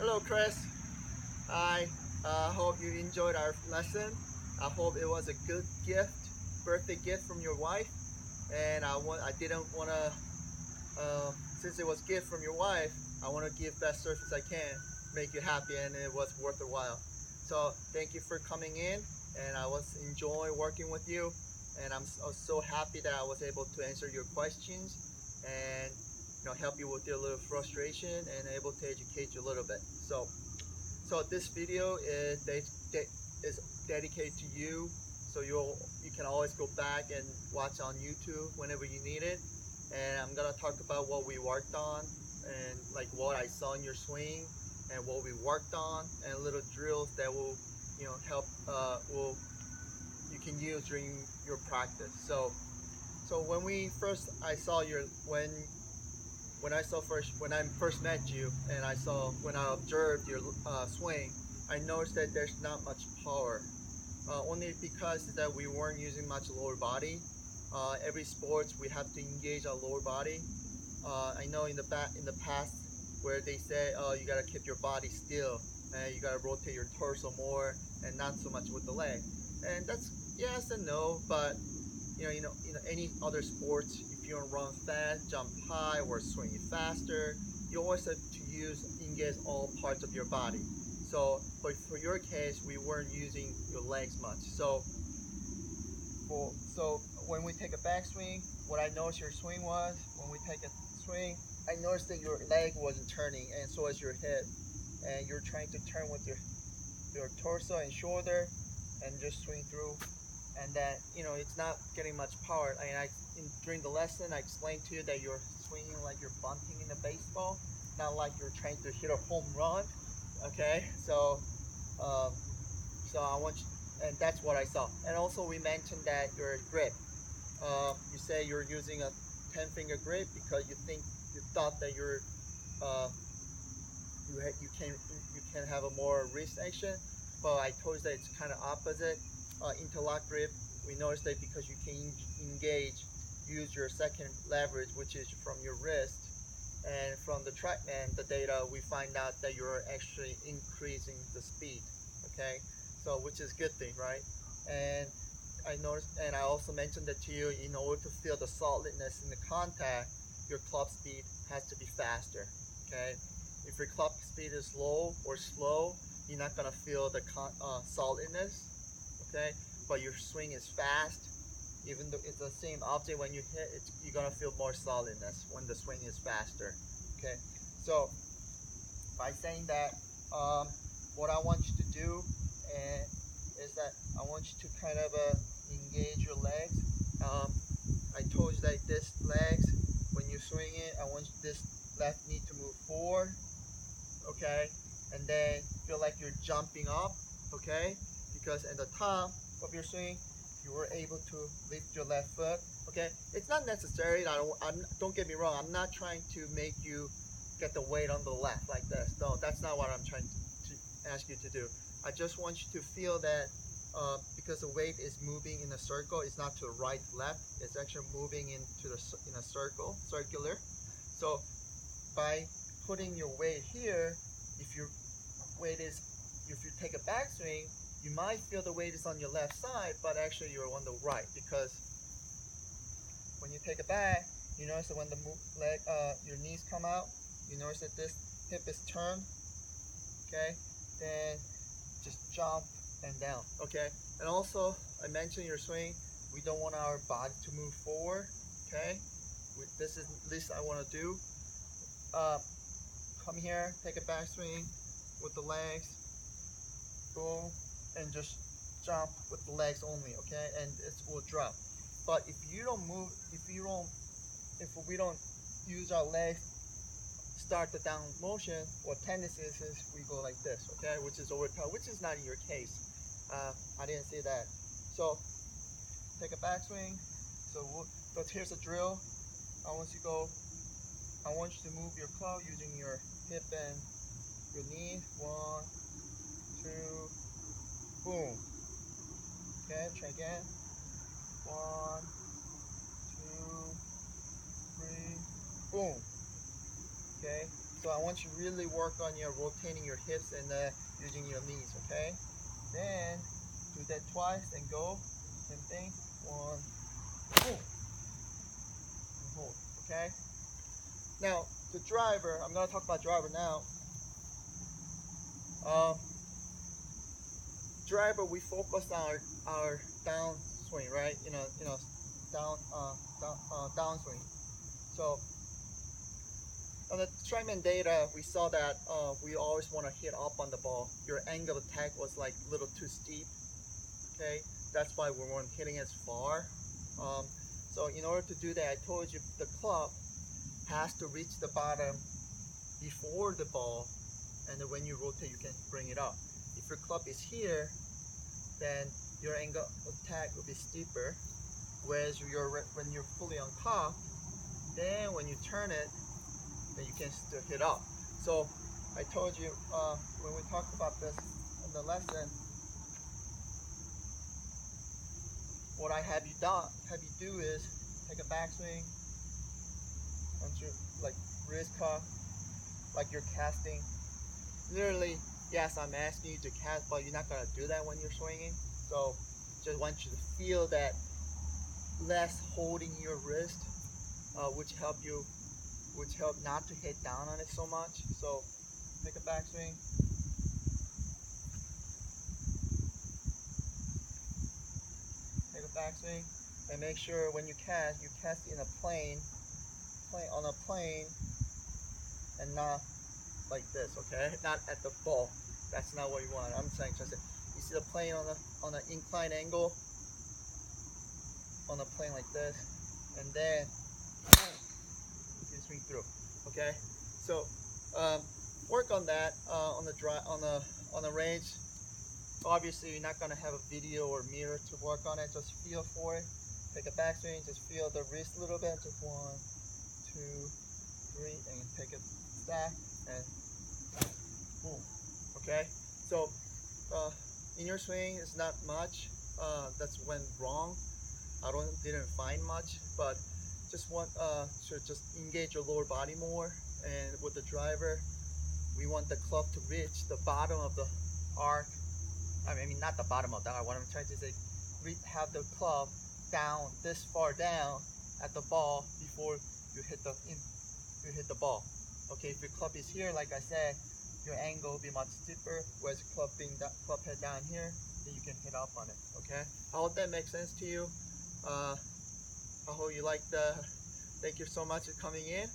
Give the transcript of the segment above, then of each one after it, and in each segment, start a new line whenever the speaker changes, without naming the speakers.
Hello, Chris. I hope you enjoyed our lesson. I hope it was a good gift, birthday gift from your wife. And I didn't want to, since it was gift from your wife, I want to give best service I can, make you happy, and it was worth a while. So thank you for coming in, and I was enjoying working with you. And I was so happy that I was able to answer your questions and help you with your little frustration and able to educate you a little bit. So this video is dedicated to you, so you can always go back and watch on YouTube whenever you need it. And I'm gonna talk about what we worked on and like what I saw in your swing and what we worked on and little drills that will help will you can use during your practice. So when we first I saw your when I first met you and when I observed your swing, I noticed that there's not much power. Only because that we weren't using much lower body. Every sports we have to engage our lower body. I know in the past where they say, oh, you gotta keep your body still and you gotta rotate your torso more and not so much with the leg. And that's yes and no, but any other sports, if you want to run fast, jump high, or swing faster, you always have to engage all parts of your body. But for your case, we weren't using your legs much. So when we take a backswing, what I noticed your swing was when we take a swing, I noticed that your leg wasn't turning, and so is your hip, and you're trying to turn with your torso and shoulder, and just swing through, and that it's not getting much power. During the lesson I explained to you that you're swinging like you're bunting in a baseball, not like you're trying to hit a home run. Okay, um, so I want you, and that's what I saw. And also we mentioned that your grip. You say you're using a 10-finger grip because you thought that uh, you can have a more wrist action, but I told you that it's kind of opposite. Interlock grip, we noticed that because you can use your second leverage, which is from your wrist, and from the TrackMan, the data, we find out that you're actually increasing the speed. Okay, so which is a good thing, right? And I noticed, and I also mentioned that to you. In order to feel the solidness in the contact, your club speed has to be faster. Okay, if your club speed is low or slow, you're not gonna feel the solidness. Okay, but your swing is fast. Even though it's the same object, when you hit it, you're gonna feel more solidness when the swing is faster. Okay, so by saying that, what I want you to do and is that I want you to kind of engage your legs. I told you that this legs, when you swing it, I want this left knee to move forward, okay, and then feel like you're jumping up, okay, because at the top of your swing, you were able to lift your left foot, okay. It's not necessary. Don't get me wrong. I'm not trying to make you get the weight on the left like this. No, that's not what I'm trying to ask you to do. I just want you to feel that because the weight is moving in a circle, it's not to the right, left. It's actually moving in a circular. So by putting your weight here, if your weight is, if you take a backswing, you might feel the weight is on your left side, but actually you're on the right, because when you take a back, you notice that when the your knees come out, you notice that this hip is turned, okay? Then just jump and down, okay? And also, I mentioned your swing, we don't want our body to move forward, okay? This is least I want to do. Come here, take a backswing with the legs, boom, and just jump with the legs only, okay? And it will drop. But if you don't move, if we don't use our legs, start the down motion, what tendency is we go like this, okay? Which is over top, which is not in your case. I didn't say that. So take a backswing. So here's a drill. I want you to move your club using your hip and your knee. 1, 2, boom. Okay, try again. 1, 2, 3, boom. Okay, So I want you to really work on your rotating your hips and using your knees, okay? Then do that twice and go. Same thing. One, hold, and hold, okay? Now, the driver, I'm going to talk about driver now. Driver, we focus on our down swing, right? Down swing. So on the TriMan data, we saw that we always want to hit up on the ball. Your angle of attack was like a little too steep. Okay, that's why we weren't hitting as far. So in order to do that, I told you the club has to reach the bottom before the ball, and then when you rotate, you can bring it up. If your club is here, then your angle of attack will be steeper. Whereas when you're fully on top, then when you turn it, then you can still hit up. So I told you when we talked about this in the lesson, what I have you do is take a backswing, once you like wrist cuff, like you're casting. Literally, yes, I'm asking you to cast, but you're not gonna do that when you're swinging. So just want you to feel that less holding your wrist, which help not to hit down on it so much. So take a backswing. Take a backswing, and make sure when you cast in a plane, on a plane, and not like this, okay? Not at the ball. That's not what you want. I'm saying just you see the plane on an inclined angle, on a plane like this, and then you can swing through. Okay, so work on that on the range. Obviously, you're not gonna have a video or mirror to work on it. Just feel for it. Take a backswing. Just feel the wrist a little bit. Just 1, 2, 3, and take a stack and boom. Okay, so in your swing, it's not much. That's went wrong. Didn't find much, but just want to just engage your lower body more. And with the driver, we want the club to reach the bottom of the arc. I mean not the bottom of the arc. What I'm trying to say, have the club down this far down at the ball before you hit the ball. Okay, if your club is here, like I said, your angle will be much steeper. Whereas the club head down here, then you can hit up on it. Okay, I hope that makes sense to you. I hope you like the. Thank you so much for coming in.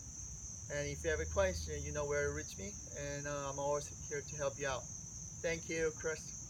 And if you have a question, you know where to reach me, and I'm always here to help you out. Thank you, Chris.